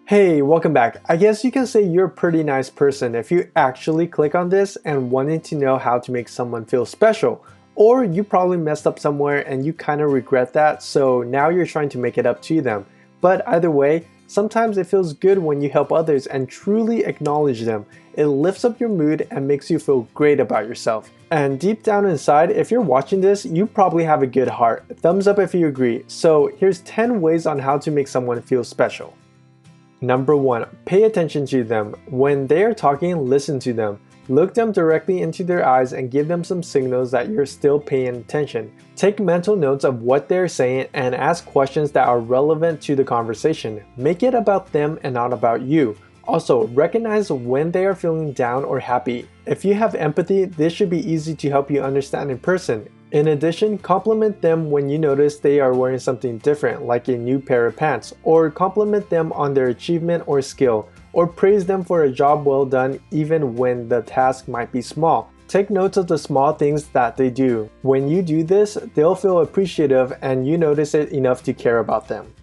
Hey, welcome back. I guess you can say you're a pretty nice person if you actually click on this and wanted to know how to make someone feel special. Or you probably messed up somewhere and you kind of regret that, so now you're trying to make it up to them. But either way, sometimes it feels good when you help others and truly acknowledge them. It lifts up your mood and makes you feel great about yourself. And deep down inside, if you're watching this, you probably have a good heart. Thumbs up if you agree. So here's 10 ways on how to make someone feel special. Number 1. Pay attention to them. When they are talking, listen to them. Look them directly into their eyes and give them some signals that you're still paying attention. Take mental notes of what they're saying and ask questions that are relevant to the conversation. Make it about them and not about you. Also, recognize when they are feeling down or happy. If you have empathy, this should be easy to help you understand in person. In addition, compliment them when you notice they are wearing something different, like a new pair of pants, or compliment them on their achievement or skill, or praise them for a job well done even when the task might be small. Take notes of the small things that they do. When you do this, they'll feel appreciative and you notice it enough to care about them.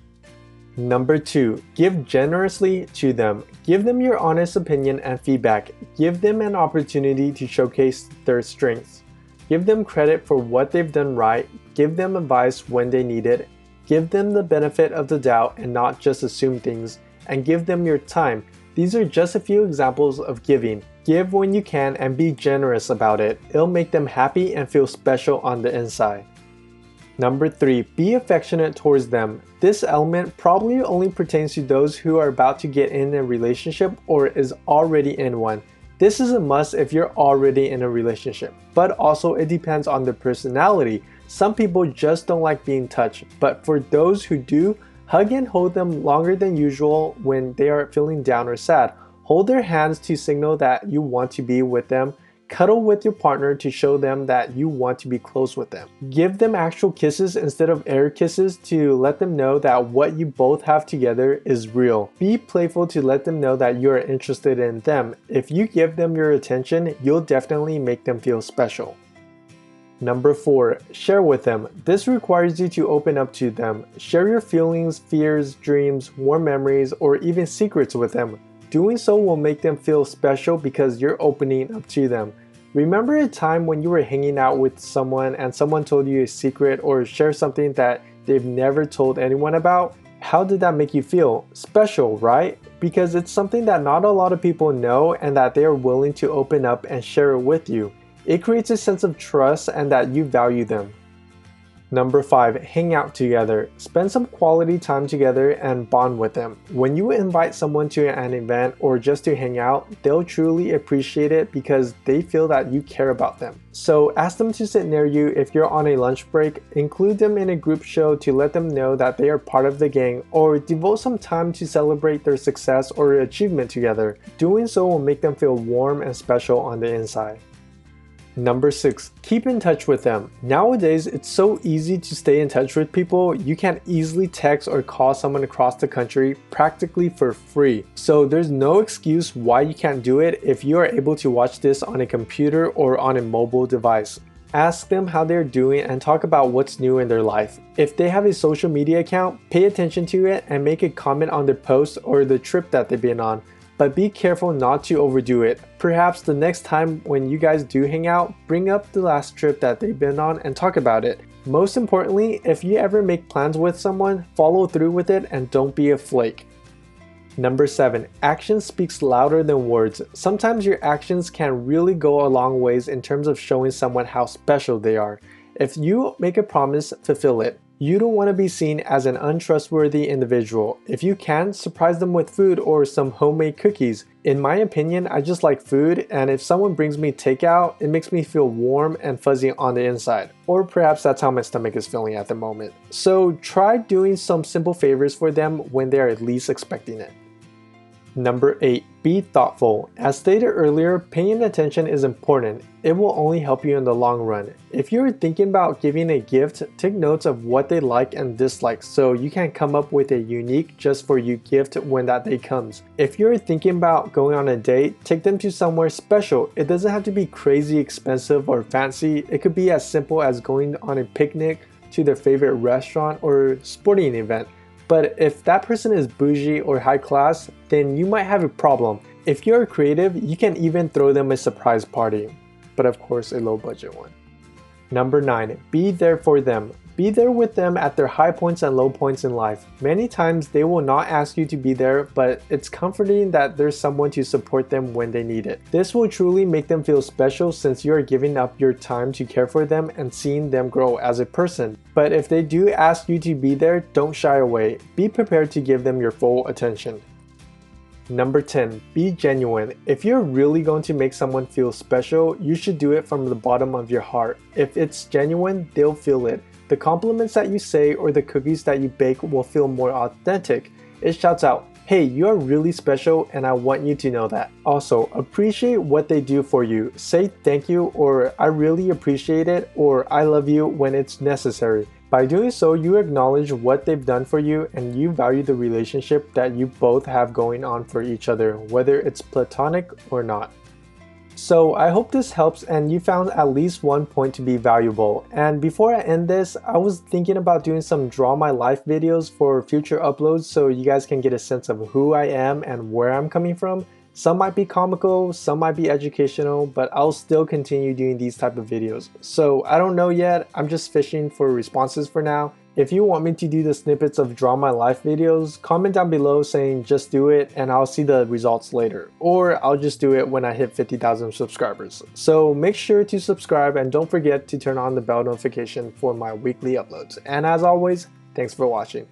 Number 2. Give generously to them. Give them your honest opinion and feedback. Give them an opportunity to showcase their strengths. Give them credit for what they've done right, give them advice when they need it, give them the benefit of the doubt and not just assume things, and give them your time. These are just a few examples of giving. Give when you can and be generous about it. It'll make them happy and feel special on the inside. Number 3. Be affectionate towards them. This element probably only pertains to those who are about to get in a relationship or is already in one. This is a must if you're already in a relationship, but also it depends on their personality. Some people just don't like being touched, but for those who do, hug and hold them longer than usual when they are feeling down or sad. Hold their hands to signal that you want to be with them. Cuddle with your partner to show them that you want to be close with them. Give them actual kisses instead of air kisses to let them know that what you both have together is real. Be playful to let them know that you are interested in them. If you give them your attention, you'll definitely make them feel special. Number 4. Share with them. This requires you to open up to them. Share your feelings, fears, dreams, warm memories, or even secrets with them. Doing so will make them feel special because you're opening up to them. Remember a time when you were hanging out with someone and someone told you a secret or shared something that they've never told anyone about? How did that make you feel? Special, right? Because it's something that not a lot of people know and that they are willing to open up and share it with you. It creates a sense of trust and that you value them. Number 5. Hang out together. Spend some quality time together and bond with them. When you invite someone to an event or just to hang out, they'll truly appreciate it because they feel that you care about them. So ask them to sit near you if you're on a lunch break, include them in a group show to let them know that they are part of the gang, or devote some time to celebrate their success or achievement together. Doing so will make them feel warm and special on the inside. Number 6. Keep in touch with them. Nowadays, it's so easy to stay in touch with people. You can easily text or call someone across the country practically for free. So there's no excuse why you can't do it if you are able to watch this on a computer or on a mobile device. Ask them how they're doing and talk about what's new in their life. If they have a social media account, pay attention to it and make a comment on their post or the trip that they've been on. But be careful not to overdo it. Perhaps the next time when you guys do hang out, bring up the last trip that they've been on and talk about it. Most importantly, if you ever make plans with someone, follow through with it and don't be a flake. Number 7. Action speaks louder than words. Sometimes your actions can really go a long ways in terms of showing someone how special they are. If you make a promise, fulfill it. You don't want to be seen as an untrustworthy individual. If you can, surprise them with food or some homemade cookies. In my opinion, I just like food, and if someone brings me takeout, it makes me feel warm and fuzzy on the inside. Or perhaps that's how my stomach is feeling at the moment. So try doing some simple favors for them when they are at least expecting it. Number 8. Be thoughtful. As stated earlier, paying attention is important. It will only help you in the long run. If you're thinking about giving a gift, take notes of what they like and dislike so you can come up with a unique just for you gift when that day comes. If you're thinking about going on a date, take them to somewhere special. It doesn't have to be crazy expensive or fancy. It could be as simple as going on a picnic to their favorite restaurant or sporting event. But if that person is bougie or high class, then you might have a problem. If you're creative, you can even throw them a surprise party, but of course a low budget one. Number 9, be there for them. Be there with them at their high points and low points in life. Many times they will not ask you to be there, but it's comforting that there's someone to support them when they need it. This will truly make them feel special since you are giving up your time to care for them and seeing them grow as a person. But if they do ask you to be there, don't shy away. Be prepared to give them your full attention. Number 10, be genuine. If you're really going to make someone feel special, you should do it from the bottom of your heart. If it's genuine, they'll feel it. The compliments that you say or the cookies that you bake will feel more authentic. It shouts out, hey, you are really special and I want you to know that. Also, appreciate what they do for you. Say thank you or I really appreciate it or I love you when it's necessary. By doing so, you acknowledge what they've done for you and you value the relationship that you both have going on for each other, whether it's platonic or not. So I hope this helps and you found at least one point to be valuable. And before I end this, I was thinking about doing some draw my life videos for future uploads so you guys can get a sense of who I am and where I'm coming from. Some might be comical, some might be educational, but I'll still continue doing these type of videos. So I don't know yet, I'm just fishing for responses for now. If you want me to do the snippets of Draw My Life videos, comment down below saying just do it and I'll see the results later. Or I'll just do it when I hit 50,000 subscribers. So make sure to subscribe and don't forget to turn on the bell notification for my weekly uploads. And as always, thanks for watching.